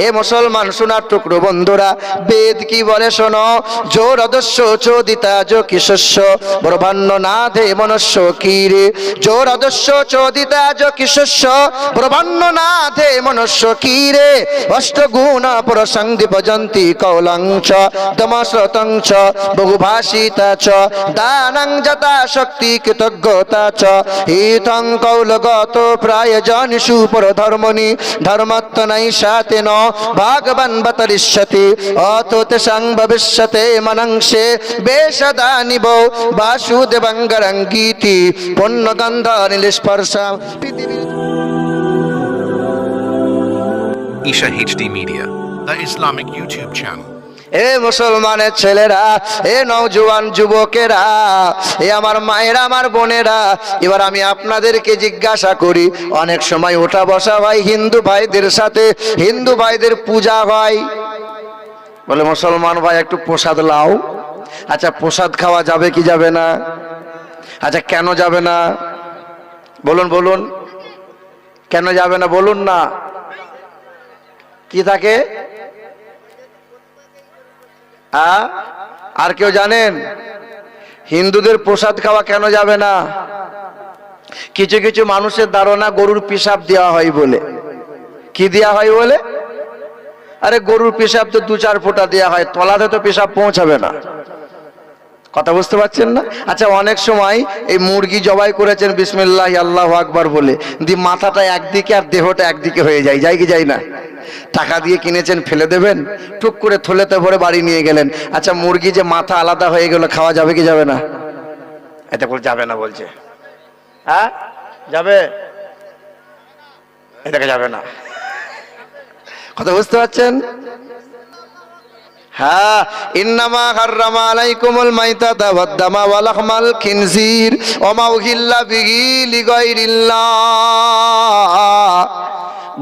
এ মুসলমান সোনার টুকরো বন্ধুরা, বেদ কি বলে শোনো, জোর অদস্য চোদিতা যো কিশস্য ব্রহ্মাণ্য নাথে মনুষ্য কীরে, জোর অদস্য চোদিতা যো কিশস্য ব্রহ্মাণ্য নাথে মনুষ্য কীরে, অষ্টগুণ প্রসংদীপ জন্তি কৌলংচ দমশ্রতংচ বহুভাষিতা চ দানং যথা শক্তি কৃতজ্ঞতা চ হিতং কৌলগত প্রায় জনিষু পরধর্মণি ধর্মত্তনৈষা তেন ভগবান বতরিষ্যতি অতো তেষাং ভবিষ্যতে মনংসে বেশদানিব বাসুদেবঙ্গরঙ্গীতি পুণ্যগন্ধ নীলস্পর্শা Isha HD Media, the Islamic YouTube channel. এ মুসলমানের ছেলেরা, এ নওজোয়ান যুবকেরা, এ আমার মায়েরা, আমার বোনেরা, এবার আমি আপনাদেরকে জিজ্ঞাসা করি, অনেক সময় ওঠা বসা হয় হিন্দু ভাইদের সাথে, হিন্দু ভাইদের পূজা হয়, বলে মুসলমান ভাই একটু প্রসাদ লাও। আচ্ছা, প্রসাদ খাওয়া যাবে কি যাবে না? আচ্ছা, কেন যাবে না বলুন, বলুন কেন যাবে না বলুন না। কি থাকে? আর কেউ জানেন হিন্দুদের প্রসাদ খাওয়া কেন যাবে না? কিছু কিছু মানুষের ধারণা গরুর পেশাব দেওয়া হয় বলে। কি দেওয়া হয় বলে? আরে গরুর পেশাব তো 2-4 ফোঁটা দেওয়া হয়, তলাতে তো পেশাব পৌঁছাবে না। কথা বুঝতে পারছেন না? আচ্ছা, অনেক সময় এই মুরগি জবাই করেছেন বিসমিল্লাহ আল্লাহু আকবার বলে, দিয়ে মাথাটা একদিকে আর দেহটা একদিকে হয়ে যায়, যায় কি যায় না? টাকা দিয়ে কিনেছেন, ফেলে দেবেন, টুক করে থলেতে ভরে বাড়ি নিয়ে গেলেন। আচ্ছা, মুরগি যে মাথা আলাদা হয়ে গেল, খাওয়া যাবে কি যাবে না? এটা বলে যাবে না বলছে। হ্যাঁ যাবে, এটাকে যাবে না। কথা বুঝতে পারছেন? হ্যাঁ, ইন্নামা হাররামা আলাইকুমুল মাইতাতা ওয়াদ-দামা ওয়া লাহমাল খিনজির ওয়া মা উহিল্লা বিহি লিগাইরিল্লাহ।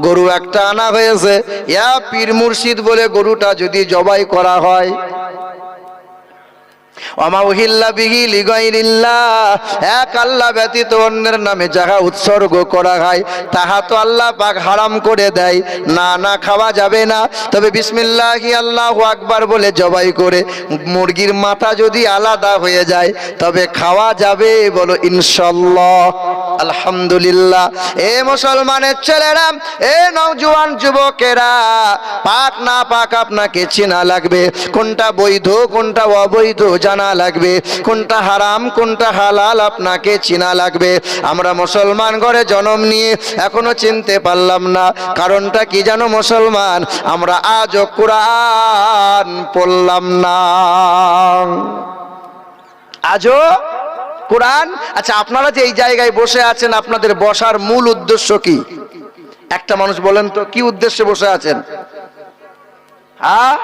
গরু একটা আনা হয়েছে, ইয়া পীর মুর্শিদ বলে গরুটা যদি জবাই করা হয়, ওমা উহিল্লা বিহি লিগাইরিল্লাহ, এক আল্লাহ ব্যতীত অন্যের নামে যাহা উৎসর্গ করা হয় তাহা তো আল্লাহ পাক হারাম করে দেয়। না না, খাওয়া যাবে না। তবে বিসমিল্লাহি আল্লাহু আকবার বলে জবাই করে মুরগির মাথা যদি আলাদা হয়ে যায় তবে খাওয়া যাবে। বলো ইনশাআল্লাহ, আলহামদুলিল্লাহ। এ মুসলমানের ছেলেরা, এ নওজোয়ান যুবকেরা, পাক না পাক আপনাকে চেনা লাগবে, কোনটা বৈধ কোনটা অবৈধ জানা লাগবে, কোনটা হারাম কোনটা হালাল আপনাকে চেনা লাগবে। আমরা মুসলমান ঘরে জন্ম নিয়ে এখনো চিনতে পারলাম না। কারণটা কি জানো মুসলমান? আমরা আজও কোরআন পড়লাম না, আজও কোরআন। আচ্ছা, আপনারা যে এই জায়গায় বসে আছেন, আপনাদের বসার মূল উদ্দেশ্য কি? একটা মানুষ বলেন তো, কি উদ্দেশ্যে বসে আছেন? হ্যাঁ,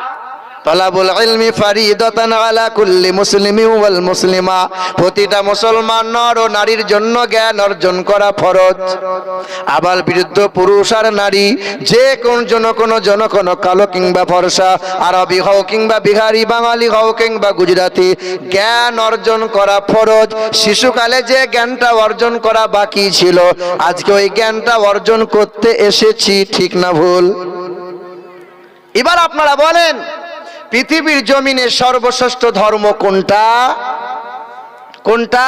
তালাবুল ইলমি ফারিদাতান আলা কুল্লি মুসলিমিন ওয়াল মুসলিমা, প্রতিটা মুসলমান নর ও নারীর জন্য জ্ঞান অর্জন করা ফরজ। আবাল বৃদ্ধ পুরুষ আর নারী, যে কোন জন কালো কিংবা ফর্সা, আরবি হও কিংবা বিহারি, বাঙালি হও কিংবা গুজরাটি, জ্ঞান অর্জন করা ফরজ। শিশুকালে যে জ্ঞানটা অর্জন করা বাকি ছিল, আজকে ওই জ্ঞানটা অর্জন করতে এসেছি, ঠিক না ভুল? এবার আপনারা বলেন, পৃথিবীর জমিনে সর্বশ্রেষ্ঠ ধর্ম কোনটা? কোনটা?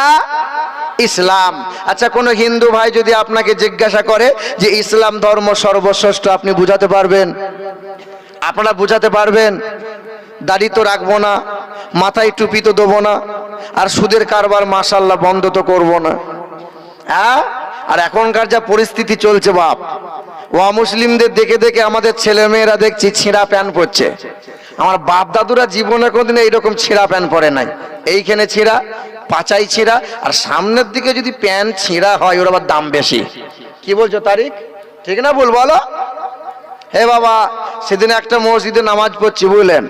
ইসলাম। আচ্ছা, কোন হিন্দু ভাই যদি আপনাকে জিজ্ঞাসা করে যে ইসলাম ধর্ম সর্বশ্রেষ্ঠ, আপনি বুঝাতে পারবেন? আপনারা বুঝাতে পারবেন? দাড়ি তো রাখবো না, মাথায় টুপি তো দেবো না, আর সুদের কারবার মাশাআল্লাহ বন্ধ তো করবো না। হ্যাঁ, আর এখনকার যা পরিস্থিতি চলছে বাপ, অমুসলিমদের দেখে দেখে আমাদের ছেলে মেয়েরা দেখছি ছিঁড়া প্যান্ট পরছে। আমার বাপ দাদুরা জীবনে কোনদিন এইরকম ছিঁড়া প্যান্ট পরে নাই। এইখানে ছিঁড়া, পাচাই ছিঁড়া, আর সামনের দিকে যদি প্যান্ট ছিঁড়া হয় ওর আবার দাম বেশি। কি বলছো তারিক? ঠিক না ভুল বলো? হে বাবা, সেদিন একটা মসজিদে নামাজ পড়ছি বুঝলেন,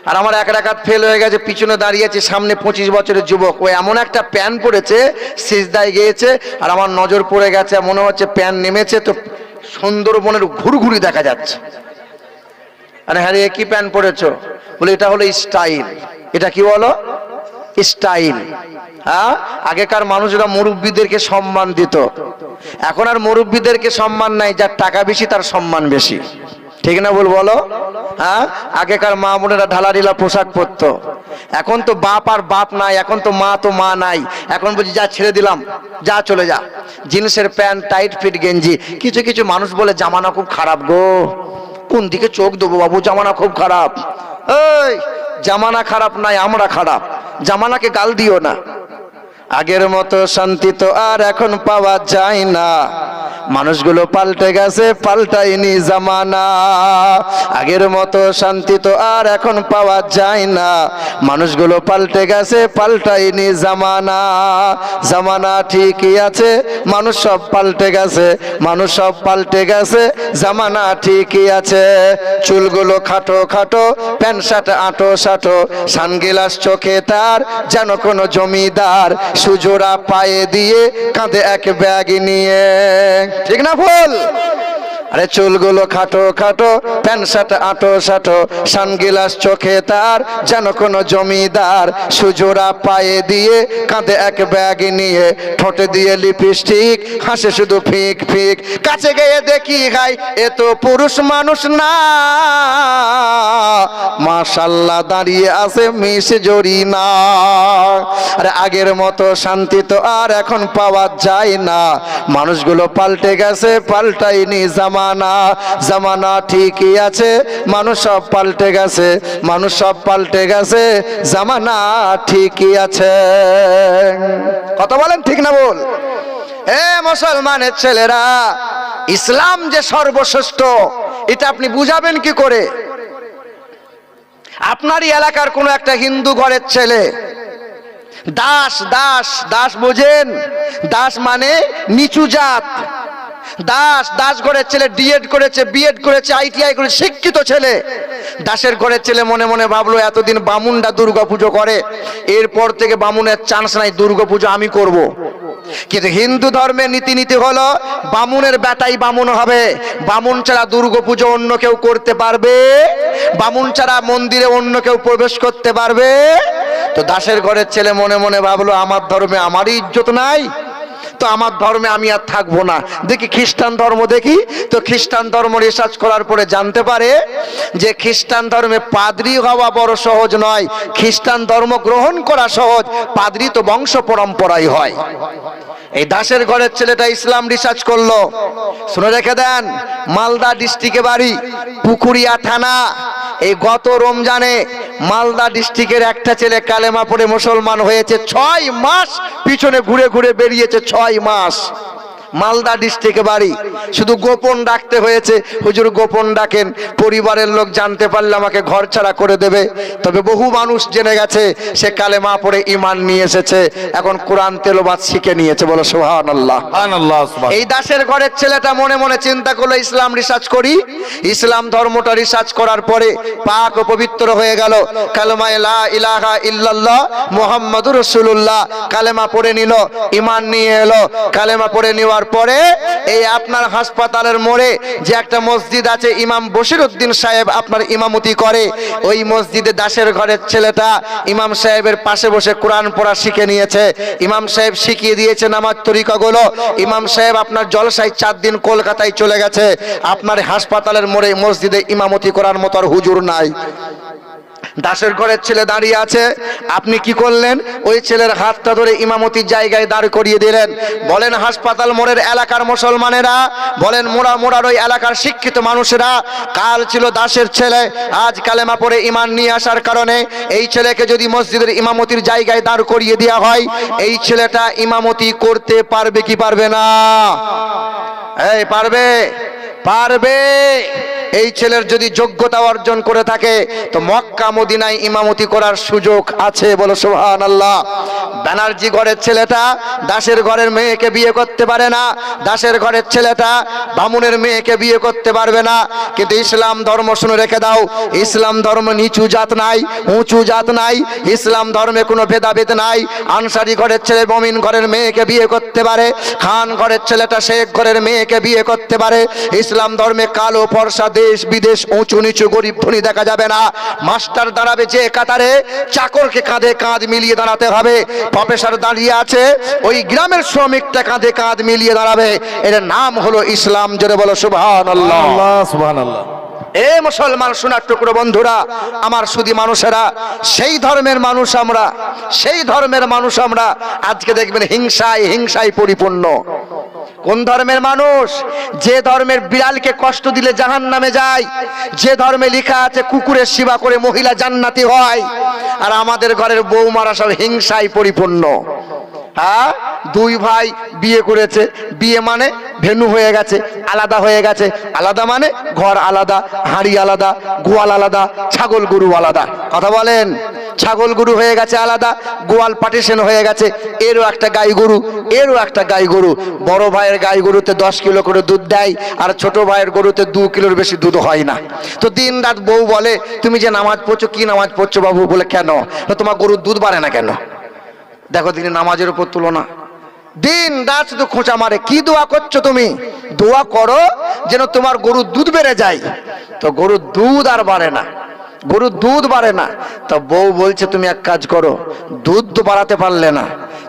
আর আমার এক রাকাত ফেল হয়ে গেছে, পিছনে দাঁড়িয়েছে সামনে 25 বছরের যুবক, ও এমন একটা প্যান্ট পরেছে, সিজদায় গিয়েছে, আর আমার নজর পড়ে গেছে, মনে হচ্ছে প্যান্ট নেমেছে তো সুন্দরবনের ঘুরঘুরি দেখা যাচ্ছে। আরে হ্যাঁ, কি প্যান্ট পরেছো? বলে এটা হলো স্টাইল। এটা কি বলো? স্টাইল। হ্যাঁ, আগেকার মানুষরা মুরব্বীদেরকে সম্মান দিত, এখন আর মুরব্বীদেরকে সম্মান নাই, যার টাকা বেশি তার সম্মান বেশি। ঠিক না বল বলো? হ্যাঁ, আগেকার মা বোনেরা ঢালাঢিলা পোশাক পরতো, এখন তো বাপ আর বাপ নাই, এখন তো মা নাই, এখন বলছি যা ছেড়ে দিলাম, যা চলে যা, জিন্সের প্যান্ট, টাইট ফিট গেঞ্জি। কিছু কিছু মানুষ বলে জামানা খুব খারাপ গো। কোন দিকে চোখ দেবো বাবু, জামানা খুব খারাপ। এই জামানা খারাপ নাই, আমরা খারাপ, জামানাকে গাল দিও না। আগের মতো শান্তি তো আর এখন পাওয়া যায় না, মানুষগুলো পাল্টে গেছে, পাল্টায়নি জামানা। আগের মতো শান্তি তো আর এখন পাওয়া যায় না, মানুষগুলো পাল্টে গেছে, পাল্টায়নি জামানা। জামানা ঠিকই আছে, মানুষ সব পাল্টে গেছে, মানুষ সব পাল্টে গেছে, জামানা ঠিকই আছে। চুলগুলো খাটো খাটো, প্যান্ট শার্ট আঁটো সাঁটো, সানগ্লাস চোখে তার যেন কোনো জমিদার, সুজোড়া পায়ে দিয়ে কাঁধে এক ব্যাগ নিয়ে। ঠিক না ভুল? আরে চুলগুলো খাটো খাটো, প্যান্ট শার্ট আঁটো সাঁটো, সানগ্লাস চোখে তার যেন কোনো জমিদার, সুজোড়া পায়ে দিয়ে কাঁধে এক ব্যাগ নিয়ে, ঠোঁটে দিয়ে লিপস্টিক, হাসে শুধু ফিক ফিক। কাছে গিয়ে দেখি গাই এ তো পুরুষ মানুষ না, মাশাআল্লাহ দাঁড়িয়ে আছে মিস জড়ি না। আরে আগের মতো শান্তি তো আর এখন পাওয়া যায় না, মানুষগুলো পাল্টে গেছে, পাল্টায়নি জামানা। জামানা ঠিকই আছে, মানুষ সব পাল্টে গেছে, মানুষ সব পাল্টে গেছে, জামানা ঠিকই আছে। কথা বলেন ঠিক না বল? এ মুসলমানের ছেলেরা, ইসলাম যে সর্বশ্রেষ্ঠ এটা আপনি বুঝাবেন কি করে? আপনারই এলাকার কোন একটা হিন্দু ঘরের ছেলে দাস, দাস দাস বোঝেন? দাস মানে নিচু জাত। দাস, দাস ঘরের ছেলে ডিএড করেছে, বিএড করেছে, আইটিআই করেছে, শিক্ষিত ছেলে। দাসের ঘরের ছেলে মনে মনে ভাবলো এতদিন বামুনটা দুর্গা পুজো করে, এরপর থেকে বামুনের চান্স নাই, দুর্গা পুজো আমি করব। কিন্তু হিন্দু ধর্মের নীতি হলো বামুনের বেটাই বামুন হবে, বামুন ছাড়া দুর্গা পুজো অন্য কেউ করতে পারবে, বামুন ছাড়া মন্দিরে অন্য কেউ প্রবেশ করতে পারবে। তো দাসের ঘরের ছেলে মনে মনে ভাবলো আমার ধর্মে আমারই ইজ্জত নাই, তো আমার ধর্মে আমি আর থাকবো না, দেখি খ্রিস্টান ধর্ম দেখি। তো খ্রিস্টান ধর্ম রিসার্চ করার পরে জানতে পারে যে খ্রিস্টান ধর্মে পাদ্রী হওয়া বড় সহজ নয়, খ্রিস্টান ধর্ম গ্রহণ করা সহজ, পাদ্রী তো বংশ পরম্পরাই হয়। এই দাসের ঘরের ছেলেটা ইসলাম রিসার্চ করলো। শুনে রেখে দেন, মালদা ডিস্ট্রিক্টে বাড়ি, পুকুরিয়া থানা। এই গত রমজানে মালদা ডিস্ট্রিক্টের একটা ছেলে কালেমা পড়ে মুসলমান হয়েছে। 6 মাস পিছনে ঘুরে ঘুরে বেরিয়েছে, 6 মাস। মালদা ডিস্ট্রিক্টে বাড়ি, শুধু গোপন ডাকতে হয়েছে, হুজুর গোপন ডাকেন, পরিবারের লোক জানতে পারলে আমাকে ঘর ছাড়া করে দেবে। তবে বহু মানুষ জেনে গেছে সে কালেমা পড়ে ঈমান নিয়ে এসেছে, এখন কোরআন তেলাওয়াত শিখে নিয়েছে। বলো সুবহানাল্লাহ। এই দাসের ঘরের ছেলেটা মনে মনে চিন্তা করলো ইসলাম রিসার্চ করি। ইসলাম ধর্মটা রিসার্চ করার পরে পাক ও পবিত্র হয়ে গেল। কালেমা লা ইলাহা ইল্লাল্লাহ মুহাম্মাদুর রাসূলুল্লাহ কালেমা পড়ে নিল, ঈমান নিয়ে এলো। কালেমা পড়ে নেওয়ার পরে এই আপনার হাসপাতালের মোড়ে যে একটা মসজিদ আছে, ইমাম বশিরউদ্দিন সাহেব আপনার ইমামতি করে, ওই মসজিদে দাসের ঘরের ছেলেটা ইমাম সাহেবের পাশে বসে কোরআন পড়া শিখে নিয়েছে। ইমাম সাহেব শিখিয়ে দিয়েছে নামাজ তরিকাগুলো। ইমাম সাহেব আপনার জলসায় 4 দিন কলকাতায় চলে গেছে। আপনার হাসপাতালের মোড়ে মসজিদে ইমামতি করার মতো আর হুজুর নাই। দাসের ঘরের ছেলে দাঁড়িয়ে আছে, আপনি কি করলেন? ওই ছেলের হাতটা ধরে ইমামতির জায়গায় দাঁড় করিয়ে দিলেন। বলেন হাসপাতাল মোড়ের এলাকার মুসলমানেরা, বলেন মোড়ার ওই এলাকার শিক্ষিত মানুষেরা, কাল ছিল দাসের ছেলে, আজ কালেমা পড়ে ঈমান নিয়ে আসার কারণে এই ছেলেকে যদি মসজিদের ইমামতির জায়গায় দাঁড় করিয়ে দেওয়া হয়, এই ছেলেটা ইমামতি করতে পারবে কি পারবে না? এই পারবে, পারবে। এই ছেলের যদি যোগ্যতা অর্জন করে থাকে তো মক্কা মদিনায় ইমামতি করার সুযোগ আছে। বলো সুবহানাল্লাহ। ব্যানার্জি ঘরের ছেলেটা দাসের ঘরের মেয়েকে বিয়ে করতে পারে না, দাসের ঘরের ছেলেটা বামুনের মেয়েকে বিয়ে করতে পারবে না। কিন্তু ইসলাম ধর্ম শুনে রেখে দাও, ইসলাম ধর্ম নিচু জাত নাই, উঁচু জাত নাই, ইসলাম ধর্মে কোনো ভেদাভেদ নাই। আনসারি ঘরের ছেলে মুমিন ঘরের মেয়েকে বিয়ে করতে পারে, খান ঘরের ছেলেটা শেখ ঘরের মেয়েকে বিয়ে করতে পারে। ইসলাম ধর্মে কালো ফর্সা দেশ বিদেশ উঁচু নিচু গরিব ধনী দেখা যাবে না। মাস্টার দাঁড়াবে যে কাতারে, চাকরকে কাঁধে কাঁধ মিলিয়ে দাঁড়াতে হবে। প্রফেসর দাঁড়িয়ে আছে, ওই গ্রামের শ্রমিকটা কাঁধে কাঁধ মিলিয়ে দাঁড়াবে। এর নাম হলো ইসলাম। জোরে বলো সুবহানাল্লাহ। সুবহানাল্লাহ। এ মুসলমান সোনার টুকরো বন্ধুরা, আমার সুধী মানুষেরা, সেই ধর্মের মানুষ আমরা, সেই ধর্মের মানুষ আমরা। আজকে দেখবেন হিংসায় হিংসায় পরিপূর্ণ। কোন ধর্মের মানুষ? যে ধর্মের বিড়ালকে কষ্ট দিলে জাহান্নামে যায়, যে ধর্মে লেখা আছে কুকুরের সেবা করে মহিলা জান্নাতি হয়, আর আমাদের ঘরের বৌমারা সব হিংসায় পরিপূর্ণ। হ্যাঁ, দুই ভাই বিয়ে করেছে, বিয়ে মানে ভেনু হয়ে গেছে, আলাদা হয়ে গেছে। আলাদা মানে ঘর আলাদা, হাঁড়ি আলাদা, গোয়াল আলাদা, ছাগল গরু আলাদা। কথা বলেন, ছাগল গরু হয়ে গেছে আলাদা, গোয়াল পার্টিশন হয়ে গেছে। এরও একটা গাই গরু, এরও একটা গাই গরু। বড় ভাইয়ের গাই গরুতে 10 কিলো করে দুধ দেয়, আর ছোট ভাইয়ের গরুতে 2 কিলোর বেশি দুধ হয় না। তো দিন রাত বউ বলে, তুমি যে নামাজ পড়ছো, কি নামাজ পড়ছো বাবু? বলে কেন? তোমার গরুর দুধ বাড়ে না কেন? দেখো তিনি নামাজের উপর তুলনা, দিন রাত শুধু খোঁচা মারে। কি দোয়া করছো তুমি? দোয়া করো যেন তোমার গরুর দুধ বেড়ে যায়। তো গরুর দুধ আর বাড়ে না, গরুর দুধ বাড়ে না। তো বউ বলছে, তুমি এক কাজ করো, দুধ তো বাড়াতে পারলে না,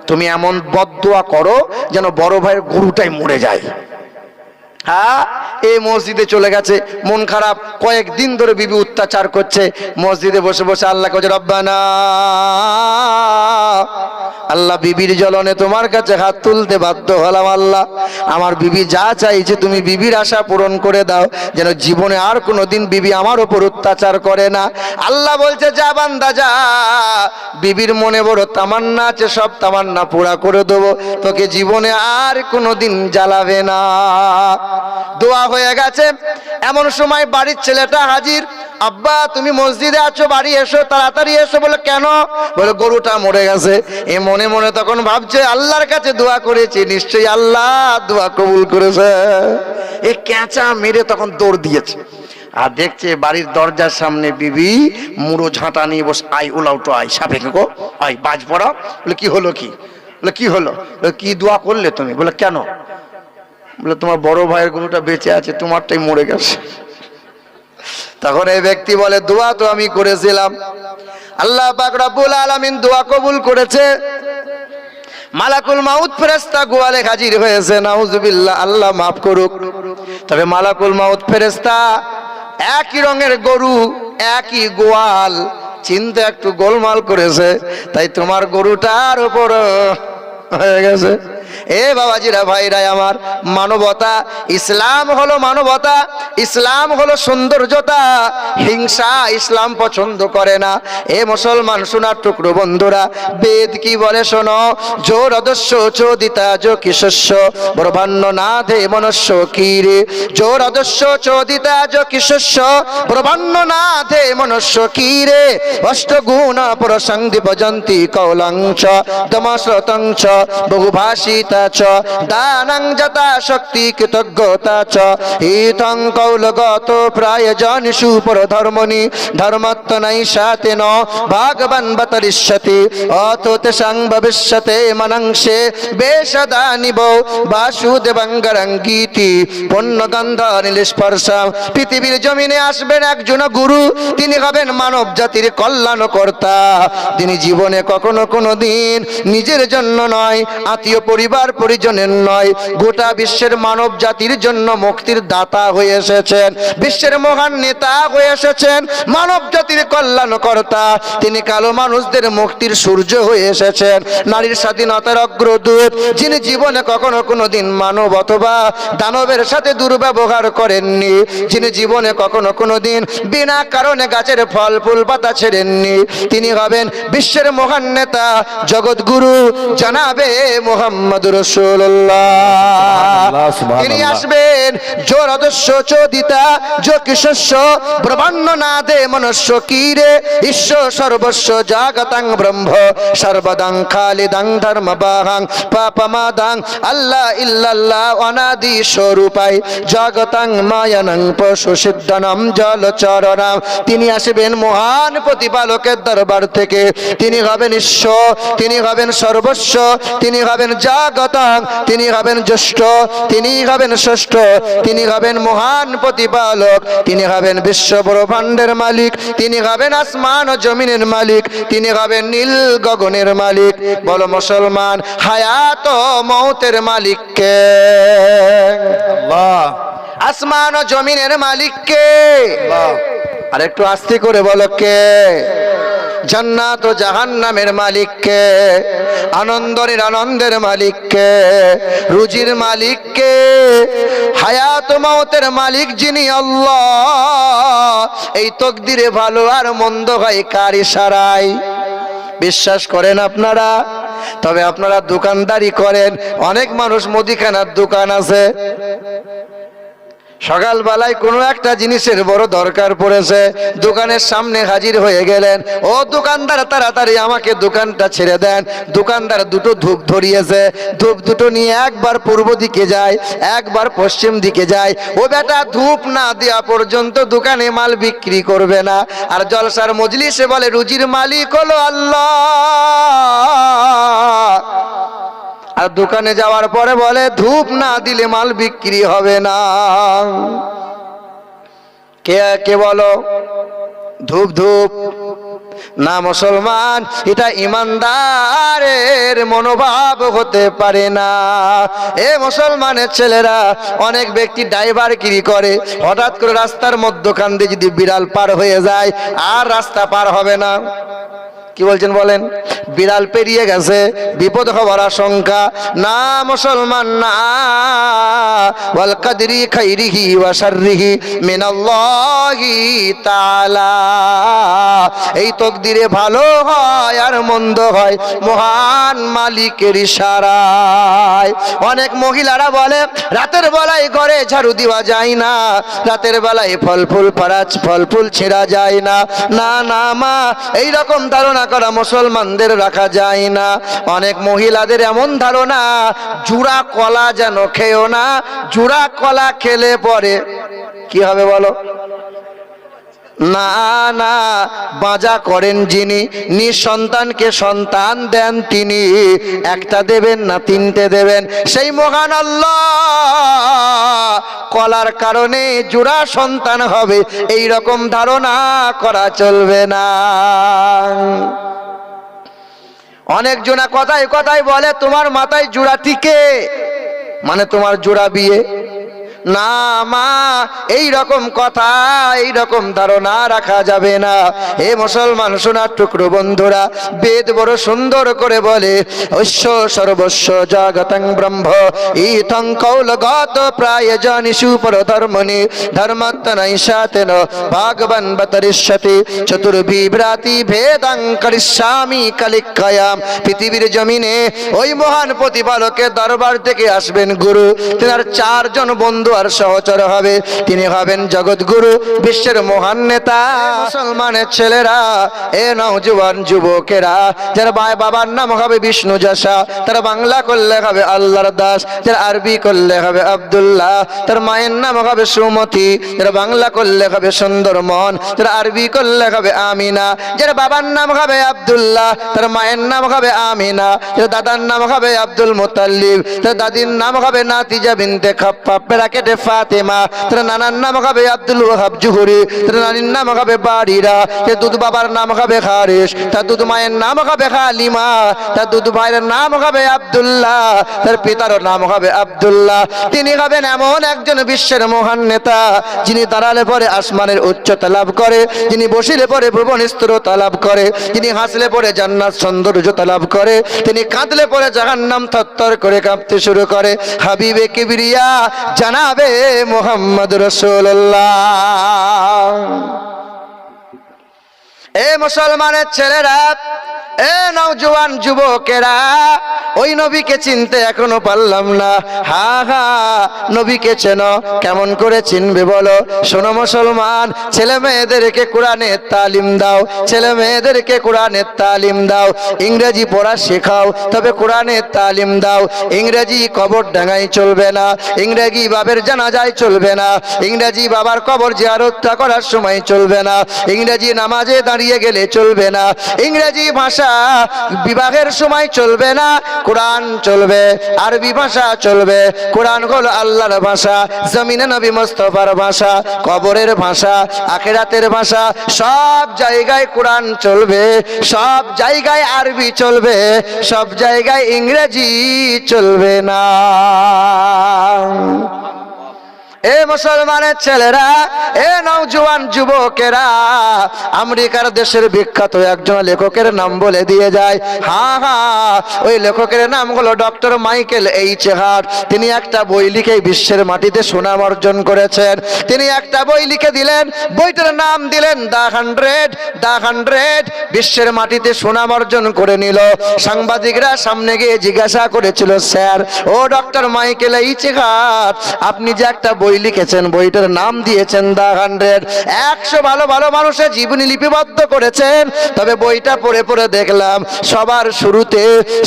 তুমি এমন বদদোয়া করো যেন বড় ভাইয়ের গরুটাই মরে যায়। হ্যাঁ, এই মসজিদে চলে গেছে, মন খারাপ, কয়েকদিন ধরে বিবি অত্যাচার করছে। মসজিদে বসে বসে আল্লাহ কাছে, রব্বানা, আল্লাহ বিবির জ্বলনে তোমার কাছে হাত তুলতে বাধ্য হলাম। আল্লাহ, আমার বিবি যা চাইছে তুমি বিবির আশা পূরণ করে দাও, যেন জীবনে আর কোনোদিন বিবি আমার উপর অত্যাচার করে না। আল্লাহ বলছে, যা বান্দা যা, বিবির মনে বড় তামান্না আছে, সব তামান্না পুরা করে দেবো, তোকে জীবনে আর কোনোদিন জ্বালাবে না। দোয়া হয়ে গেছে। এমন সময় বাড়ির ছেলেটা হাজির, আব্বা তুমি মসজিদে আছো, বাড়ি এসো, তাড়াতাড়ি এসো। বলে কেন? বলে গরুটা মরে গেছে। এ মনে মনে তখন ভাবছে, আল্লাহর কাছে দোয়া করেছি, নিশ্চয়ই আল্লাহ দোয়া কবুল করেছে। এ ক্যাঁচা মেরে তখন দৌড় দিয়েছে, আর দেখছে বাড়ির দরজার সামনে বিবি মুড়ো ঝাঁটা নিয়ে বসে, আই ওলাউটো আই, সাপে গো আই, বাজ পড়া। বলে কি হলো? কি বলে কি হলো? কি দোয়া করলে তুমি? বলে কেন? বলে তোমার বড় ভাইয়ের গরুটা বেঁচে আছে, তোমারটাই মরে গেছে। তখন এই ব্যক্তি বলে, দোয়া তো আমি করেছিলাম, আল্লাহ পাক রব্বুল আলামিন দোয়া কবুল করেছে। মালাকুল মাউত ফেরেশতা গোয়ালে হাজির হয়েছে, নাউজুবিল্লাহ, আল্লাহ মাফ করুক। তবে মালাকুল মাউত ফেরেশতা একই রঙের গরু, একই গোয়াল, চিন্তা একটু গোলমাল করেছে, তাই তোমার গরুটার উপর হয়ে গেছে। এ বাবাজিরা, ভাইরা আমার, মানবতা, ইসলাম হলো মানবতা, ইসলাম হলো সৌন্দর্যতা। হিংসা ইসলাম পছন্দ করে না। এ মুসলমান সোনার টুকরো বন্ধুরা, বেদ কি বলে শোনো, জোর অদস্য চোদিতা যো কিশস্য ব্রহ্মাণ্য না ধে মনুষ্য কিরে, জোর অদস্য চোদিতা যো কিশস্য ব্রহ্মাণ্য না ধে মনুষ্য কিরে, অষ্টগুণ প্রসঙ্গি ভজন্তি কৌলংচ দমশ্রতংচ বহুভাষিতা চ দানং যথা শক্তি কৃতজ্ঞতা চ ইতং কৌলগত প্রায় জনিষু পরধর্মনি ধর্মত্ব নৈষাতে ন ভাগবান বতরিষ্যতি অতোতে সং ভবিষ্যতে মনংসে বেশদানিব বাসুদেবঙ্গরঙ্গীতি পুণ্যগন্ধ নীলস্পর্শা। পৃথিবীর জমিনে আসবেন একজন গুরু, তিনি হবেন মানব জাতির কল্যাণকর্তা। তিনি জীবনে কখনো কোনো দিন নিজের জন্য নয়, আত্মীয় পরিবার পরিজনের নয়, গোটা বিশ্বের মানব জাতির জন্য মুক্তির দাতা হয়ে এসেছেন, বিশ্বের মহান নেতা হয়ে এসেছেন, মানব জাতির কল্যাণকর্তা। তিনি কালো মানুষদের মুক্তির সূর্য হয়ে এসেছেন, নারীর স্বাধীনতার অগ্রদূত, যিনি জীবনে কখনো কোনোদিন মানব অথবা দানবের সাথে দুর্ব্যবহার করেননি, যিনি জীবনে কখনো কোনোদিন বিনা কারণে গাছের ফল ফুল পাতা ছেড়েননি। তিনি হবেন বিশ্বের মহান নেতা, জগৎগুরু জানাবে মুহাম্মদুর রাসূলুল্লাহ। তিনি আসবেন জোর অদস্য চোদিতা যো কিশস্য ব্রহ্মাণ্য নাদে মনুষ্য কিরে, ঈশ্বর সর্বস্ব জাগতাং ব্রহ্ম সর্বদাং খালিদাং ধর্মবাহাং পাপমাদাং আল্লাহ ইল্লাল্লাহ অনাদি স্বরূপাই জগতাং মায়ানং পশু সিদ্ধনম জলচরণাম। তিনি আসবেন মহান প্রতিপালকের দরবার থেকে। তিনি হবেন ঈশ্বর, তিনি হবেন সর্বস্ব, তিনি হবেন জাগ তথাগতং, তিনি হবেন জ্যেষ্ঠ, তিনি হবেন ষষ্ঠ, তিনি হবেন মহান প্রতিপালক, তিনি হবেন বিশ্ব ব্রহ্মাণ্ডের মালিক, তিনি হবেন আসমান ও জমিনের মালিক, তিনি হবেন নীল গগনের মালিক। বলো মুসলমান, হায়াত ও মৌতের মালিক কে? আল্লাহ। আসমান ও জমিনের মালিক কে? আর একটু আস্তে করে বলো কে? জান্নাত ও জাহান্নামের মালিক কে? আনন্দের আনন্দের মালিক কে? রুজির মালিক কে? হায়াত ও মওতের মালিক যিনি আল্লাহ। এই তকদিরে ভালো আর মন্দ হয় কার ইশারায়? বিশ্বাস করেন আপনারা? তবে আপনারা দোকানদারি করেন, অনেক মানুষ মুদিখানার দোকান আছে, সকালবেলায় কোনো একটা জিনিসের বড় দরকার পড়েছে, দোকানের সামনে হাজির হয়ে গেলেন, ও দোকানদার তাড়াতাড়ি আমাকে দোকানটা ছেড়ে দেন। দোকানদার দুটো ধূপ ধরিয়েছে, ধূপ দুটো নিয়ে একবার পূর্ব দিকে যায়, একবার পশ্চিম দিকে যায়। ও বেটা, ধূপ না দেওয়া পর্যন্ত দোকানে মাল বিক্রি করবে না। আর জলসার মজলিসে বলে রুজির মালিক হলো আল্লাহ, আর দোকানে যাওয়ার পরে বলে ধূপ না দিলে মাল বিক্রি হবে না। কে কে বলো? ধূপ ধূপ না মুসলমান, এটা ইমানদারের মনোভাব হতে পারে না। এ মুসলমানের ছেলেরা, অনেক ব্যক্তি ড্রাইভারগিরি করে, হঠাৎ করে রাস্তার মধ্যখান দিয়ে যদি বিড়াল পার হয়ে যায় আর রাস্তা পার হবে না। কি বলছেন বলেন? বিড়াল পেরিয়ে গেছে, বিপদ হওয়ার আশঙ্কা। না মুসলমান না, ওয়াল কাদরি খাইরিহি ওয়া শাররিহি মিনাল্লাহি তাআলা। এই তকদিরে ভালো হয় আর মন্দ হয় মহান মালিকের ইশারায়। অনেক মহিলারা বলে রাতের বেলায় ঘরে ঝাড়ু দেওয়া যায় না, রাতের বেলায় ফল ফুল ছেঁড়া যায় না। না না মা, এই রকম ধারণা করা মুসলমানদের রাখা যায় না। অনেক মহিলাদের এমন ধারণা, জুড়া কলা যেন খেও না, জুড়া কলা খেলে পরে কি হবে বলো? না না, বাজা করেন যিনি, নিঃসন্তানকে সন্তান দেন তিনি, একটা দেবেন না তিনটে দেবেন, সেই মহান আল্লাহ। কলার কারণে জোড়া সন্তান হবে, এই রকম ধারণা করা চলবে না। অনেক জনা কথায় কথায় বলে তোমার মাথায় জোড়া টিকে, মানে তোমার জোড়া বিয়ে। না মা, এই রকম কথা, এই রকম ধারণা রাখা যাবে না। হে মুসলমান সোনার টুকরো বন্ধুরা, বেদ বড় সুন্দর করে বলে, ঐশ্য সর্বস্ব জগতং ব্রহ্ম ইথং কৌলগত প্রায়জনিষু পরধর্মনি ধর্মত্তনৈষাতেন ভাগবন বতরিষ্যতি চতুর্বিভ্রাতি ভেদং করিষ্যামি কলিকায়াম। পৃথিবীর জমিনে ওই মহান প্রতিপালকের দরবার থেকে আসবেন গুরু, তেনার চারজন বন্ধু আর সহচর হবে। তিনি হবেন জগৎগুরু, বিশ্বের মহান নেতা। মুসলমানের ছেলেরা, এ নওজোয়ান যুবকেরা, যার বাবার নাম হবে বিষ্ণু যশা, তার বাংলা করলে হবে আল্লাহর দাস, যার আরবি করলে হবে আব্দুল্লাহ, তার মায়ের নাম হবে সুমতি, যার বাংলা করলে হবে সুন্দরমন, যার আরবি করলে হবে আমিনা, যার বাবার নাম হবে আব্দুল্লাহ, তার মায়ের নাম হবে আমিনা, যার দাদার নাম হবে আব্দুল মুতাল্লিব, তার দাদির নাম হবে নাতিজা বিনতে খাপ্পা পেরাকেটে ফাতেমা, তার নানার নাম হবে আব্দুল ওয়াহাব জুহরি, তার নানির নাম হবে বাড়িরা, তার দুধ বাবার নাম হবে হারিস, তার দুধ মায়ের নাম হবে হালিমা, তার দুধ ভাইয়ের নাম হবে আব্দুল্লাহ, তার পিতার নাম হবে আব্দুল্লাহ। তিনি হবেন এমন একজন বিশ্বের মহান নেতা, যিনি দাঁড়ালে পরে আসমানের উচ্চতা লাভ করে, যিনি বসিলে পরে ভুবন স্থিরতা লাভ করে, যিনি হাসলে পরে জান্নাত সৌন্দর্যতা লাভ করে, তিনি কাঁদলে পরে জাহান্নাম থরথর করে কাঁপতে শুরু করে। হাবিবে কিবরিয়া জানাবে মুহাম্মদ রাসূলুল্লাহ। এ মুসলমানের ছেলেরা, এ নওজোয়ান যুবকেরা, ওই নবীকে চিনতে এখনো পারলাম না। হা হা, নবীকে চেনো, কেমন করে চিনবে বলো? শোনো মুসলমান, ছেলে মেয়েদেরকে কোরআনের তালিম দাও, ছেলে মেয়েদেরকে কোরআনের তালিম দাও। ইংরেজি পড়া শেখাও, তবে কোরআনের তালিম দাও। ইংরেজি কবর ডাঙায় চলবে না, ইংরেজি বাবের জানাজায় চলবে না, ইংরেজি বাবার কবর জিয়ারত করার সময় চলবে না, ইংরেজি নামাজে দাঁড়িয়ে গেলে চলবে না, ইংরেজি ভাষা ভাষা বিবাহের সময় চলবে না, কোরআন চলবে, আরবি ভাষা চলবে। কোরআন হলো আল্লাহর ভাষা, জমিনে নবী মুস্তাফার ভাষা, কবরের ভাষা, আখিরাতের ভাষা। সব জায়গায় কোরআন চলবে, সব জায়গায় আরবি চলবে, সব জায়গায় ইংরেজি চলবে না। এ মুসলমানের ছেলেরা, এ নওজোয়ান যুবকেরা, আমেরিকার দেশের বিখ্যাত একজন লেখকের নাম বলে দিয়ে যায়। হ্যাঁ হ্যাঁ, ওই লেখকের নাম হলো ডক্টর মাইকেল এইচ হার্ট। তিনি একটা বই লিখে বিশ্বের মাটিতে সুনাম অর্জন করেছেন। তিনি একটা বই লিখে দিলেন, বইটার নাম দিলেন দ্য 100। বিশ্বের মাটিতে সুনাম অর্জন করে নিল। সাংবাদিকরা সামনে গিয়ে জিজ্ঞাসা করেছিল, স্যার ও ডক্টর মাইকেল এইচ হার্ট, আপনি যে একটা বই লিখেছেন, বইটার নাম দিয়েছেন দ্য 100, 100 ভালো ভালো মানুষের জীবনী লিপিবদ্ধ করেছেন, তবে বইটা পড়ে পড়ে দেখলাম সবার শুরুতে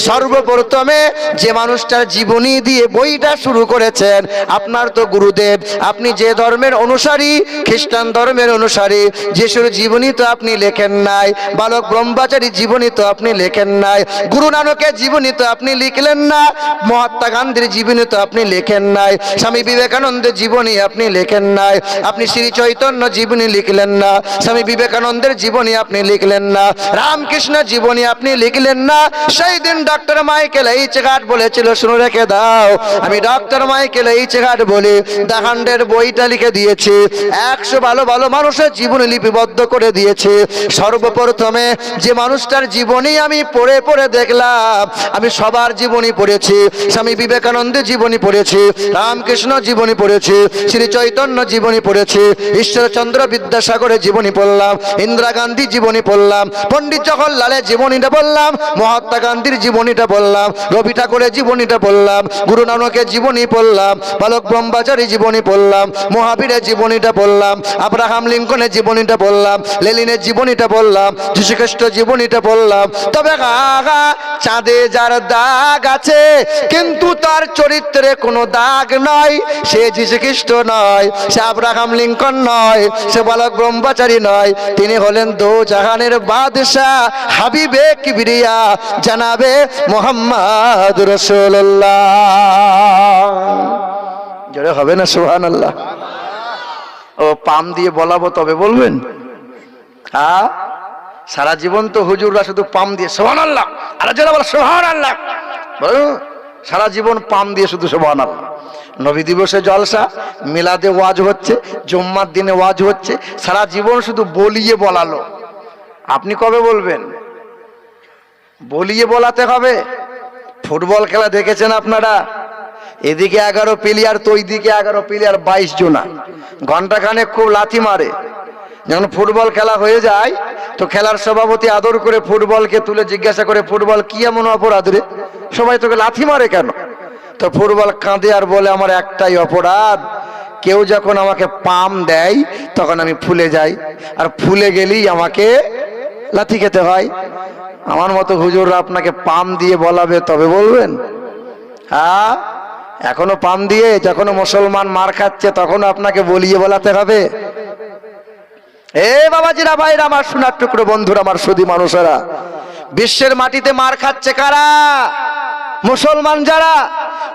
সর্বপ্রথমে যে মানুষটার জীবনী দিয়ে বইটা শুরু করেছেন আপনার তো গুরুদেব। আপনি যে ধর্মের অনুসারী, খ্রিস্টান ধর্মের অনুসারী, যিশুর জীবনী তো আপনি লেখেন নাই, বালক ব্রহ্মচারী জীবনী তো আপনি লেখেন নাই, গুরু নানকের জীবনী তো আপনি লিখলেন না, মহাত্মা গান্ধীর জীবনী তো আপনি লেখেন নাই, স্বামী বিবেকানন্দের জীবনী আপনি লেখেন নাই, আপনি শ্রী চৈতন্য জীবনী লিখলেন না, স্বামী বিবেকানন্দের জীবনী আপনি লিখলেন না, রামকৃষ্ণ জীবনী আপনি লিখলেন না। সেই দিন ডক্টর মাইকেল এইচ হার্ট বলেছিল, শুনে রেখে দাও, আমি ডক্টর মাইকেল এইচ হার্ট বলি দ্য 100 বইটা লিখে দিয়েছি, 100 ভালো ভালো মানুষের জীবনী লিপিবদ্ধ করে দিয়েছি। সর্বপ্রথমে যে মানুষটার জীবনী আমি পড়ে পড়ে দেখলাম, আমি সবার জীবনী পড়েছি, স্বামী বিবেকানন্দের জীবনী পড়েছি, রামকৃষ্ণ জীবনী পড়েছি, শ্রী চৈতন্য জীবনী পড়েছি, ঈশ্বরচন্দ্র বিদ্যাসাগরের জীবনী পড়লাম, ইন্দিরা গান্ধী জীবনী পড়লাম, পণ্ডিত জওহরলালের জীবনীটা বললাম, মহাত্মা গান্ধীর জীবনীটা বললাম, রবি ঠাকুরের জীবনীটা বললাম, গুরু নানকের জীবনী পড়লাম, বালক ব্রহ্মচারী জীবনী পড়লাম, মহাবীরের জীবনীটা বললাম, আব্রাহাম লিঙ্কনের জীবনীটা বললাম, লেনিনের জীবনীটা বললাম, যীশুখ্রিস্ট জীবনীটা বললাম। তবে চাঁদে যার দাগ আছে কিন্তু তার চরিত্রে কোনো দাগ নয়, সে যীশুখ্রিস্ট নয়, সে আব্রাহাম লিঙ্কন নয়, সে বালক ব্রহ্মচারী নয়, তিনি হলেন দো জাহানের বাদশাহ, হাবিবে কিবরিয়া, জানাবে মুহাম্মদ রাসূলুল্লাহ। জোরে হবে না সুবহানাল্লাহ? ও পাম দিয়ে বলাবো তবে বলবেন? হ্যাঁ, সারা জীবন তো হুজুররা শুধু পাম দিয়ে সুবহানাল্লাহ, আর যারা বলে সুবহানাল্লাহ, সারা জীবন পাম দিয়ে শুধু সুবহানাল্লাহ। নবী দিবসে জলসা, মিলাদে ওয়াজ হচ্ছে, জুম্মার দিনে ওয়াজ হচ্ছে, সারা জীবন শুধু বলিয়ে বলালো। আপনি কবে বলবেন? বলিয়ে বলাতে হবে। ফুটবল খেলা দেখেছেন আপনারা? এদিকে 11 প্লেয়ার তো ওইদিকে 11 প্লেয়ার, 22 জনা, ঘন্টাখানেক খুব লাথি মারে। যখন ফুটবল খেলা হয়ে যায় তো খেলার সভাপতি আদর করে ফুটবলকে তুলে জিজ্ঞাসা করে, ফুটবল কি এমন অপরাধ রে, সবাই তোকে লাথি মারে কেন? তো ফুটবল কাঁদে আর বলে, আমার একটাই অপরাধ, কেউ যখন আমাকে পাম দেয় তখন আমি ফুলে যাই, আর ফুলে গেলেই আমাকে লাথি খেতে হয়। আমার মতো হুজুররা আপনাকে পাম দিয়ে বলাবে তবে বলবেন? হ্যাঁ, এখনো পাম দিয়ে যখন মুসলমান মার খাচ্ছে তখন আপনাকে বলিয়ে বলাতে হবে? এ বাবাজিরা, ভাইরা আমার, সোনার টুকরো বন্ধুরা আমার, সুধী মানুষেরা, বিশ্বের মাটিতে মার খাচ্ছে কারা? মুসলমান যারা।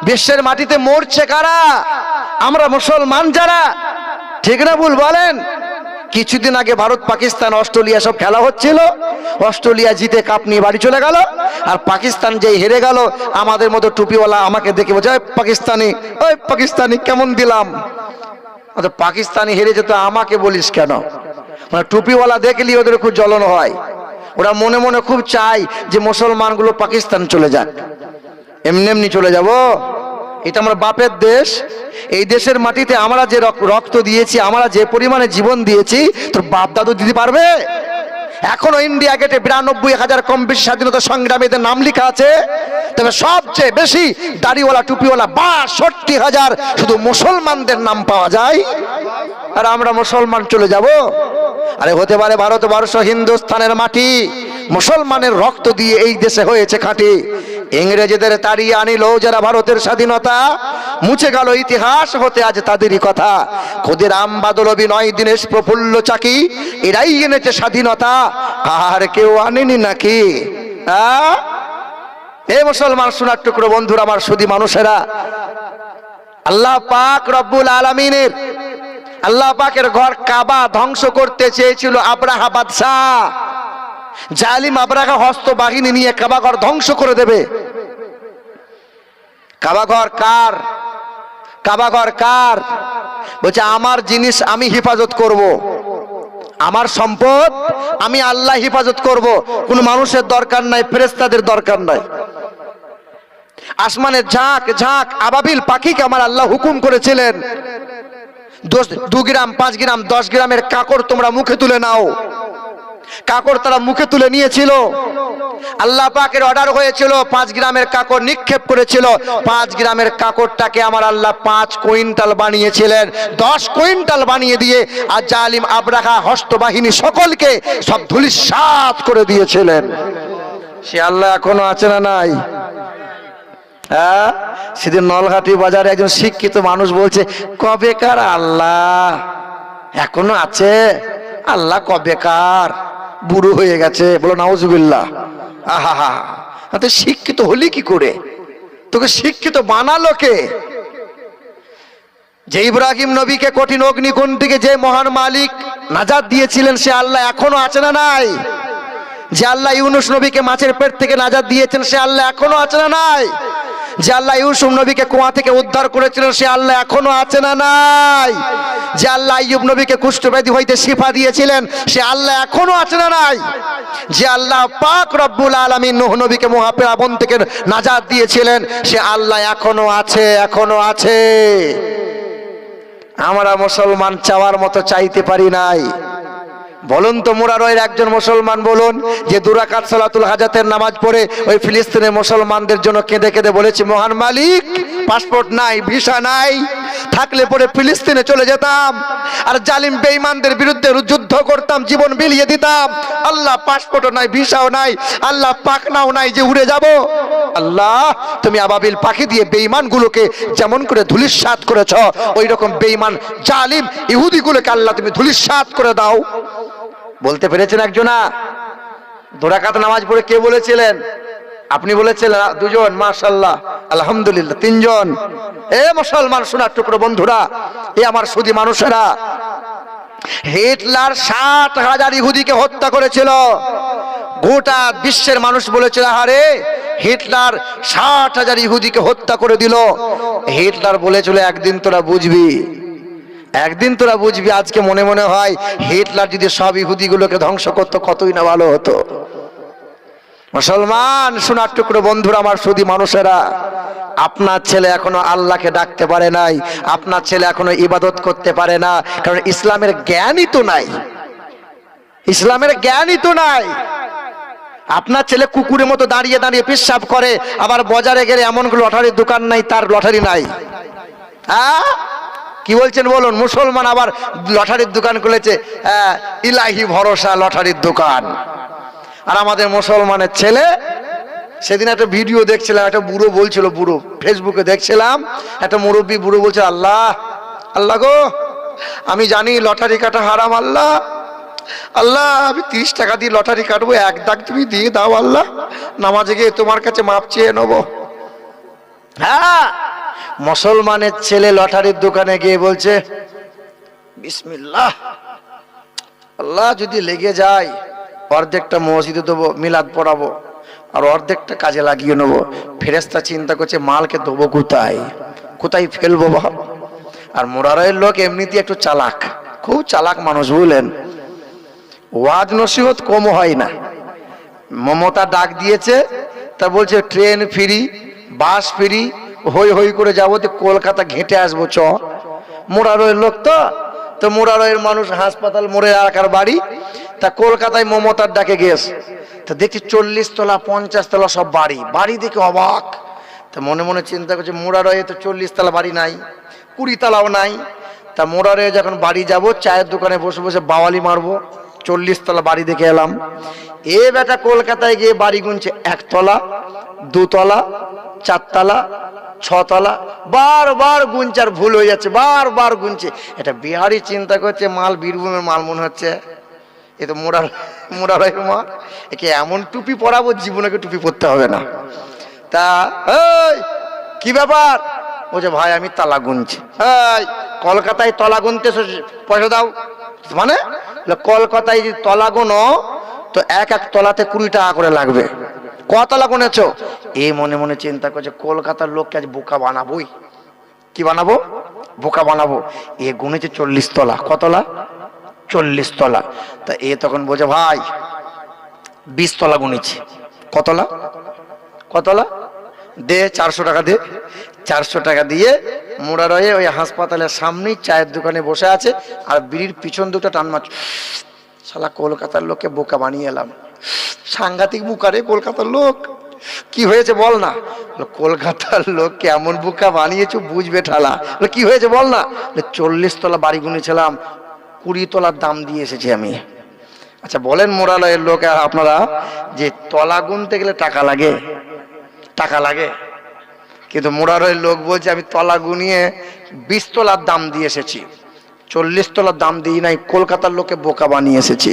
বিশ্বের মাটিতে মরছে কারা? আমরা মুসলমান যারা। ঠিক না ভুল বলেন? কিছুদিন আগে ভারত পাকিস্তান অস্ট্রেলিয়া সব খেলা হচ্ছিল, অস্ট্রেলিয়া জিতে কাপ নিয়ে বাড়ি চলে গেল, আর পাকিস্তান যেই হেরে গেল, আমাদের মতো টুপিওয়ালা আমাকে দেখে বলছে, ওই পাকিস্তানি, ওই পাকিস্তানি কেমন দিলাম। পাকিস্তানি হেরে যেত, আমাকে বলিস কেন? মানে টুপিওয়ালা দেখলি ওদের খুব জ্বলন হয়, ওরা মনে মনে খুব চায় যে মুসলমানগুলো পাকিস্তান চলে যাক। এমনি এমনি চলে যাব? এটা আমার বাপের দেশ, এই দেশের মাটিতে আমরা যে রক্ত দিয়েছি, আমরা যে পরিমাণে জীবন দিয়েছি, তোর বাপ দাদু দিতে পারবে? এখনো ইন্ডিয়া গেটে 92,000 কম বেশি স্বাধীনতা সংগ্রামীদের নাম লেখা আছে, তবে সবচেয়ে বেশি দাড়িওয়ালা টুপিওয়ালা 62,000 শুধু মুসলমানদের নাম পাওয়া যায়। আর আমরা মুসলমান চলে যাব? আরে হতে পারে ভারতবর্ষ হিন্দুস্তানের মাটি, মুসলমানের রক্ত দিয়ে এই দেশে হয়েছে খাঁটি। ইংরেজদের তাড়িয়ে আনিল যারা ভারতের স্বাধীনতা, মুছে গেল ইতিহাস হতে আজ তাদেরই কথা। ক্ষুদিরাম বাদলবি, 9 দিনেশ প্রফুল্ল চাকি, এরাই এনেছে স্বাধীনতা, আর কেউ আনেনি নাকি? এই মুসলমান সোনার টুকরো বন্ধুরা, আমার সুধী মানুষেরা, আল্লাহ পাক রব্বুল আলামিনের, আল্লাহ পাকের ঘর কাবা ধ্বংস করতে চেয়েছিল আব্রাহা বাদশাহ। জালিম আব্রাহা হস্ত বাহিনী নিয়ে কাবা ঘর ধ্বংস করে দেবে। কাবা ঘর কার? কাবা ঘর কার? বলছে আমার জিনিস আমি হেফাজত করব, আমার সম্পদ আমি আল্লাহ হেফাজত করব, কোন মানুষের দরকার নাই, ফেরেশতাদের দরকার নাই। আসমানের ঝাঁক ঝাঁক আবাবিল পাখিকে আমার আল্লাহ হুকুম করেছিলেন, 2 গ্রাম 5 গ্রাম 10 গ্রামের কাকড় তোমরা মুখে তুলে নাও। কাকড় তারা মুখে তুলে নিয়েছিল। আল্লাহ পাকের অর্ডার হয়েছিল, 5 গ্রামের কাকড় নিক্ষেপ করেছিল। 5 গ্রামের কাকড়টাকে আমার আল্লাহ 5 কুইন্টাল বানিয়েছিলেন, 10 কুইন্টাল বানিয়ে দিয়ে আর জালিম আব্রাহা হস্তবাহিনী সকলকে সব ধূলিসাৎ করে দিয়েছিলেন। সে আল্লাহ এখনো আছে না নাই? হ্যাঁ, সেদিন নলহাটি বাজারে একজন শিক্ষিত মানুষ বলছে, কবেকার আল্লাহ এখনো আছে? আল্লাহ কবেকার, বুড়ো হয়ে গেছে। বলো নাউজুবিল্লাহ। আহা, তুই শিক্ষিত হলি কি করে? তোকে শিক্ষিত বানালো কে? যে ইব্রাহিম নবীকে কঠিন অগ্নিকুণ্ড থেকে যে মহান মালিক নাজাত দিয়েছিলেন, সে আল্লাহ এখনো আছে না নাই? যে আল্লাহ ইউনুস নবীকে মাছের পেট থেকে নাজাত দিয়েছেন, সে আল্লাহ এখনো আছে না নাই? যে আল্লাহ ইউসুফ নবীকে কুয়া থেকে উদ্ধার করেছিলেন, সে আল্লাহ এখনো আছে না নাই? যে আল্লাহ আইয়ুব নবীকে কুষ্ঠব্যাধি হইতে শিফা দিয়েছিলেন, সে আল্লাহ এখনো আছে না নাই? যে আল্লাহ পাক রব্বুল আলামিন নূহ নবীকে মহাপ্লাবন থেকে নাজাত দিয়েছিলেন, সে আল্লাহ এখনো আছে, এখনো আছে। আমরা মুসলমান চাওয়ার মতো চাইতে পারি নাই। বলুন তো, মুরারয়ের একজন মুসলমান বলুন যে 2 রাকাত সালাতুল হাজাতের নামাজ পড়ে ওই ফিলিস্তিনের মুসলমানদের জন্য কেঁদে কেঁদে বলেছে, মহান মালিক পাসপোর্ট নাই, ভিসা নাই, থাকলে পরে ফিলিস্তিনে চলে যেতাম আর জালিম বেঈমানদের বিরুদ্ধে যুদ্ধ করতাম, জীবন বিলিয়ে দিতাম। আল্লাহ পাসপোর্টও নাই, ভিসাও নাই, আল্লাহ পাখনাও নাই যে উড়ে যাব। আল্লাহ তুমি আবাবিল পাখি দিয়ে বেঈমানগুলোকে যেমন করে ধূলিসাৎ করেছ, ওই রকম বেঈমান জালিম ইহুদিগুলোকে আল্লাহ তুমি ধূলিসাৎ করে দাও। বলতে পেরেছেন একজনা? 2 রাকাত নামাজ পড়ে কে বলেছিলেন? আপনি বলেছিলেন? 2 জন, মাশাআল্লাহ, আলহামদুলিল্লাহ, 3 জন। এ মুসলমান সোনার টুকরো বন্ধুরা, এ আমার সুধী মানুষেরা, হিটলার 60,000 ইহুদিকে হত্যা করেছিল। গোটা বিশ্বের মানুষ বলেছিল, আরে হিটলার 60,000 ইহুদিকে হত্যা করে দিল। হিটলার বলেছিল, একদিন তোরা বুঝবি, একদিন তোরা বুঝবি। আজকে মনে মনে হয় হিটলার যদি সব ইহুদিগুলোকে ধ্বংস করতো কতই না ভালো হতো। মুসলমান সোনার টুকরো বন্ধুরা, আমার সুধী মানুষেরা, আপনার ছেলে এখনো আল্লাহকে ডাকতে পারে নাই, আপনার ছেলে এখনো ইবাদত করতে পারে না, কারণ ইসলামের জ্ঞানই তো নাই। ইসলামের জ্ঞানই তো নাই। আপনার ছেলে কুকুরের মতো দাঁড়িয়ে দাঁড়িয়ে পেশাব করে, আবার বাজারে গেলে এমন লটারির দোকান নাই, তার লটারি নাই। হ্যাঁ, কি বলছেন বলুন? মুসলমান আবার লটারির দোকান খুলেছে, ইলাহি ভরসা লটারির দোকান। আর আমাদের মুসলমানের ছেলে, সেদিন একটা ভিডিও দেখছিলাম, একটা বুড়ো বলছিল, বুড়ো ফেসবুকে দেখছিলাম, একটা মুরব্বী বুড়ো বলছে, আল্লাহ আল্লাহ গো, আমি জানি লটারি কাটা হারাম, আল্লাহ আল্লাহ আমি 30 টাকা দিয়ে লটারি কাটবো, 1 দাগ তুমি দিয়ে দাও আল্লাহ, নামাজে গিয়ে তোমার কাছে মাপ চেয়ে নেবো। হ্যাঁ, মুসলমানের ছেলে লটারির দোকানে গিয়ে বলছে, বিসমিল্লাহ, আল্লাহ যদি লেগে যায় অর্ধেকটা মসজিদে দেবো, মিলাদ পড়াবো, আর অর্ধেকটা কাজে লাগিয়ে নেবো। ফেরেশতা চিন্তা করছে, মালকে দেবো কোথায়, কোথায় ফেলবো ভাব। আর মুরারয়ের লোক এমনিতে একটু চালাক, খুব চালাক মানুষ, বুঝলেন? ওয়াজ নসিহত কম হয় না। মমতা ডাক দিয়েছে, তা বলছে ট্রেন ফ্রি, বাস ফ্রি, হই হই করে যাবো, তো কলকাতা ঘেঁটে আসবো, চ। মুরারয়ের লোক তো মুরারয়ের মানুষ, হাসপাতাল মোড়ে এলাকার বাড়ি, তা কলকাতায় মমতার ডাকে গেছে। তা দেখছি 40 তলা 50 তলা সব বাড়ি, বাড়ি দেখে অবাক। তা মনে মনে চিন্তা করছে, মুরারয়ে তো 40 তলা বাড়ি নাই, 20 তলাও নাই। তা মুরারয়ে যখন বাড়ি যাব, চায়ের দোকানে বসে বসে বাওয়ালি মারবো, 40 তলা বাড়ি দেখে এলাম। এ বেটা কলকাতায় গিয়ে বাড়ি গুনছে 1 তলা, 2 তলা, 4 তলা, 6 তলা, বারবার গুনছে, আর ভুল হয়ে যাচ্ছে, বারবার গুনছে। এটা বিহারি চিন্তা করছে, মাল বীরভূমের মাল মনে হচ্ছে, এ তো মোড়া রহমা, একে এমন টুপি পরাবো জীবনকে টুপি পরতে হবে না। তা এই কি ব্যাপার? বলছে ভাই আমি তালা গুনছি। এই কলকাতায় তলা গুনতে পয়সা দাও। মানে কলকাতায় যদি তলা গুনো তো এক এক তলাতে 20 টাকা করে লাগবে। ক তলা গুনেছো? এই মনে মনে চিন্তা করছে কলকাতার লোককে আজ বোকা বানাবোই। কি বানাবো? বোকা বানাবো। এ গুনেছে 40 তলা। কতলা? 40 তলা। তা এ তখন বলছে ভাই 20 তলা গুনেছি। কতলা? কতলা? দে 400 টাকা দে। 400 টাকা দিয়ে মোড়া রয়ে ওই হাসপাতালের সামনেই চায়ের দোকানে বসে আছে আর বিড়ির পিছন দুটো টান মারছে। শালা কলকাতার লোককে বোকা বানিয়ে এলাম। সাংঘাতিক বোকা রে কলকাতার লোক। কি হয়েছে বল না? কলকাতার লোক কেমন বোকা বানিয়েছো বুঝবে ঠালা। কি হয়েছে বল না? 40 তলা বাড়ি গুনেছিলাম, 20 তলার দাম দিয়ে এসেছি আমি। আচ্ছা বলেন মোড়ালয়ের লোক আর আপনারা যে তলা গুনতে গেলে টাকা লাগে, টাকা লাগে, কিন্তু মোড়ালয়ের লোক বলছে আমি তলা গুনিয়ে 20 তলার দাম দিয়ে এসেছি, 40 তলার দাম দিই নাই, কলকাতার লোকে বোকা বানিয়ে এসেছি।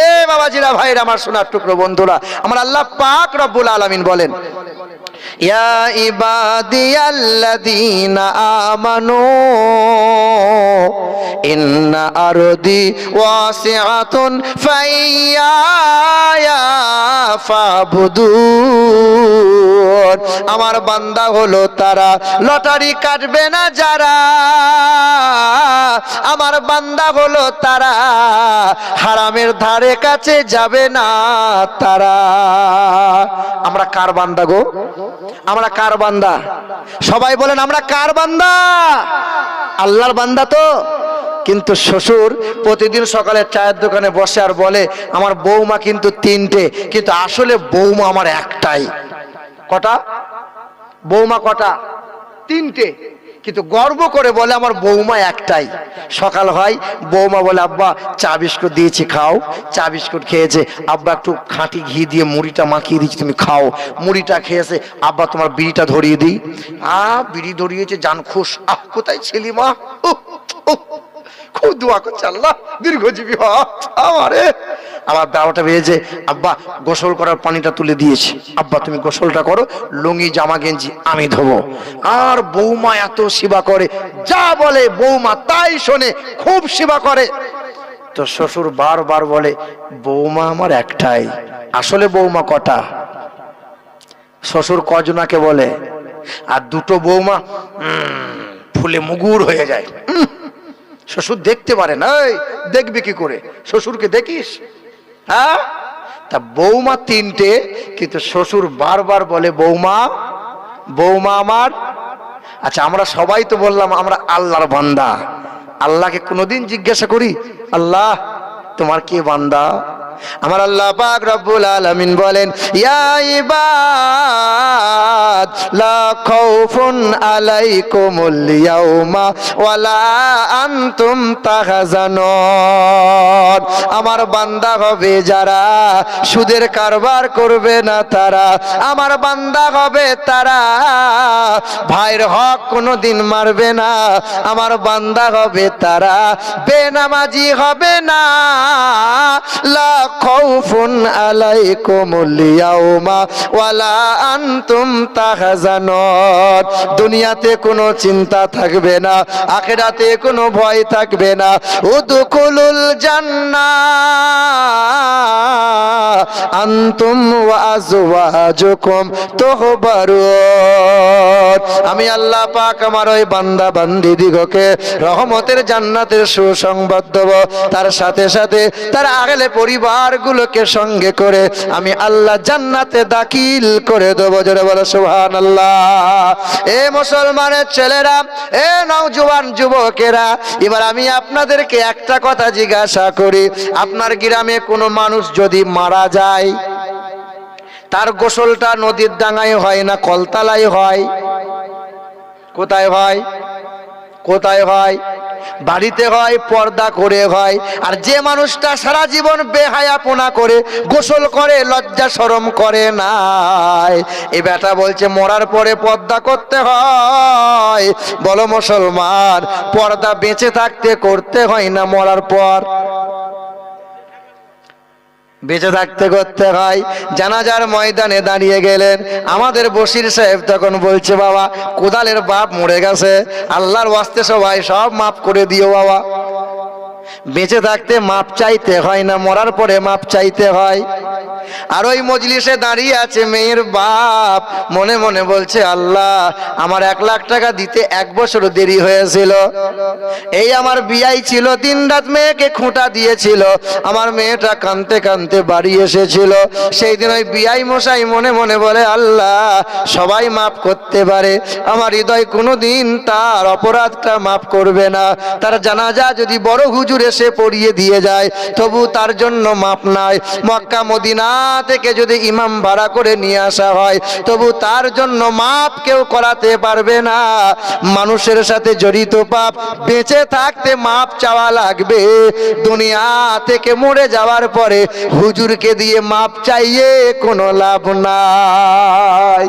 এ বাবাজিরা ভাইরা আমার সোনার টুকরো বন্ধুরা, আমার আল্লাহ পাক রব্বুল আলামিন বলেন ইয়া ইবাদিয়াল্লাযীনা আমানু ইন্না আরদি ওয়াসিআতুন ফাইয়া ফাবুদুন। আমার বান্দা হলো তারা, লটারি কাটবে না যারা। আমার বান্দা হলো তারা, হারামের ধারে কাছে যাবে না তারা। আমরা কার বান্দা গো? আমরা কার বান্দা? সবাই বলেন আমরা কার বান্দা? আল্লাহর বান্দা তো। কিন্তু শ্বশুর প্রতিদিন সকালে চায়ের দোকানে বসে আর বলে আমার বৌমা কিন্তু 3টে, কিন্তু আসলে বৌমা আমার একটাই। কটা বৌমা? কটা? 3টে, কিন্তু গর্ব করে বলে আমার বৌমা একটাই। সকাল হয় বৌমা বলে আব্বা চা বিস্কুট দিয়েছি খাও। চা বিস্কুট খেয়েছে, আব্বা একটু খাঁটি ঘি দিয়ে মুড়িটা মাখিয়ে দিচ্ছি তুমি খাও। মুড়িটা খেয়েছে, আব্বা তোমার বিড়িটা ধরিয়ে দিই। বিড়ি ধরিয়েছে, জান খুশ। কোথায় ছিলি মা? খুব দোয়া করছে আল্লাহ দীর্ঘজীবী হ আমারে। আমার 12টা বেজেছে, আব্বা গোসল করার পানিটা তুলে দিয়েছি, আব্বা তুমি গোসলটা করো, লুঙ্গি জামা গেঞ্জি আমি ধোবো। আর বৌমা এত সেবা করে, যা বলে বৌমা তাই শোনে, খুব সেবা করে। তো শ্বশুর বারবার বলে বৌমা আমার একটাই। আসলে বৌমা কটা? শ্বশুর কজনাকে বলে? আর 2টো বৌমা ফুলে মুগুর হয়ে যায়। শ্বশুর দেখতে পারে না। দেখবি কি করে? শ্বশুরকে দেখিস? হ্যাঁ, তা বৌমা 3টে, কিন্তু শ্বশুর বারবার বলে বৌমা বৌমা আমার। আচ্ছা আমরা সবাই তো বললাম আমরা আল্লাহর বান্দা। আল্লাহকে কোনোদিন জিজ্ঞাসা করি আল্লাহ তোমার কে বান্দা? আমার আল্লাহ পাক রব্বুল আলামিন বলেন ইয়া ইবাদ লা খাউফুন আলাইকুমুল ইয়াউমা ওয়ালা আনতুম তাহজানুন। আমার বান্দা হবে যারা, সুদের কারবার করবে না তারা। আমার বান্দা হবে তারা, ভাইয়ের হক কোনোদিন মারবে না। আমার বান্দা হবে তারা, বেনামাজি হবে না। লা খাউফুন আলাইকুমুল ইয়াউমা ওয়ালা আনতুম তাহজানুন। দুনিয়াতে কোনো চিন্তা থাকবে না, আখিরাতে কোনো ভয় থাকবে না। উদখুলুল জান্নাহ আনতুম ওয়া আজওয়াজুকুম তুহবারুন। আমি আল্লাহ পাক আমার ওই বান্দা বান্দীদিগকে রহমতের জান্নাতের সুসংবাদ দেব, তার সাথে সাথে তার আগলে পরিবারগুলোকে সঙ্গে করে আমি আল্লাহ জান্নাতে দাখিল করে দেবো। জোরে বলো সুবহানাল্লাহ। এ মুসলমানের ছেলেরা, এ নওজোয়ান যুবকেরা, এবার আমি আপনাদেরকে একটা কথা জিজ্ঞাসা করি। আপনার গ্রামে কোনো মানুষ যদি মারা যায়, তার গোসলটা নদীর ডাঙায় হয় না কলতলায় হয়? কোথায় হয়? কোথায় হয়? বাড়িতে হয়, পর্দা করে হয়। আর যে মানুষটা সারা জীবন বেহায়াপনা করে গোসল করে, লজ্জা শরম করে না, এই বেটা বলছে মরার পরে পর্দা করতে হয়। বলো মুসলমান, পর্দা বেঁচে থাকতে করতে হয় না মরার পর? বেঁচে থাকতে করতে হয়। জানাজার ময়দানে দাঁড়িয়ে গেলেন, আমাদের বশির সাহেব তখন বলছে, বাবা কোদালের বাপ মরে গেছে, আল্লাহর ওয়াস্তে সবাই সব মাফ করে দিও বাবা। বেঁচে থাকতে মাপ চাইতে হয় না, মরার পরে মাপ চাইতে হয়। আর ওই মজলিসে দাঁড়িয়ে আছে মেয়ের বাপ, মনে মনে বলছে, আল্লাহ আমার 1 লাখ টাকা দিতে 1 বছর দেরি হয়েছিল, এই আমার বিয়াই ছিল, 3 রাত মেয়েকে খুঁটা দিয়েছিল, আমার মেয়েটা কাঁদতে কাঁদতে বাড়ি এসেছিল, সেই দিন ওই বিয়াই মশাই মনে মনে বলে, আল্লাহ সবাই মাফ করতে পারে, আমার হৃদয় কোনোদিন তার অপরাধটা মাফ করবে না, তার জানাজা যদি বড় হুজুর এসে পড়িয়ে দিয়ে যায় তবু তার জন্য মাপ নাই, মক্কা মদিনা থেকে যদি ইমাম ভাড়া করে নিয়ে আসা হয় তবু তার জন্য মাপ কেউ করাতে পারবে না। মানুষের সাথে জড়িত পাপ বেঁচে থাকতে মাপ চাওয়া লাগবে, দুনিয়া থেকে মরে যাওয়ার পরে হুজুরকে দিয়ে মাপ চাইয়ে কোনো লাভ নাই।